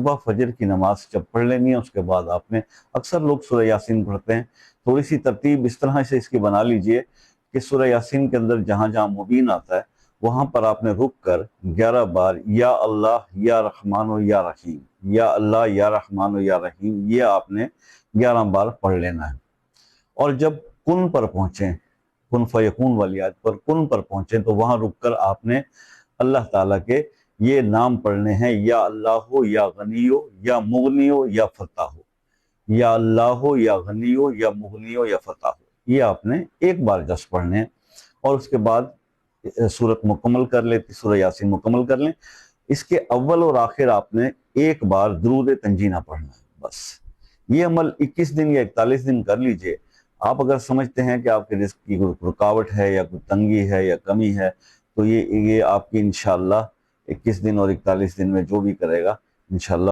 صبح فجر کی نماز جب پڑھ لینی ہے، اس کے بعد آپ نے، اکثر لوگ سورہ یاسین پڑھتے ہیں، تھوڑی سی ترتیب اس طرح سے اس کی بنا لیجئے کہ سورہ یاسین کے اندر جہاں جہاں مبین آتا ہے وہاں پر آپ نے رک کر 11 بار یا اللہ یا رحمان و یا رحیم، یا اللہ یا رحمان و یا رحیم، یہ آپ نے 11 بار پڑھ لینا ہے۔ اور جب کن پر پہنچیں، کن فیکون والی آیت پر کن پر پہنچیں تو وہاں رک کر آپ نے اللہ تعالیٰ کے یہ نام پڑھنے ہیں، یا اللہ ہو یا غنی ہو یا مغنی ہو یا فتح ہو، یا اللہ ہو یا غنی ہو یا مغنی ہو یا فتح ہو، یہ آپ نے ایک بار جس پڑھنے ہیں، اور اس کے بعد سورت مکمل کر لیں، سورہ یاسین مکمل کر لیں۔ اس کے اول اور آخر آپ نے ایک بار درود تنجینہ پڑھنا ہے، بس یہ عمل 21 دن یا 41 دن کر لیجئے۔ آپ اگر سمجھتے ہیں کہ آپ کے رزق کی کوئی رکاوٹ ہے یا کوئی تنگی ہے یا کمی ہے تو یہ آپ کی انشاءاللہ 21 دن اور 41 دن میں جو بھی کرے گا انشاءاللہ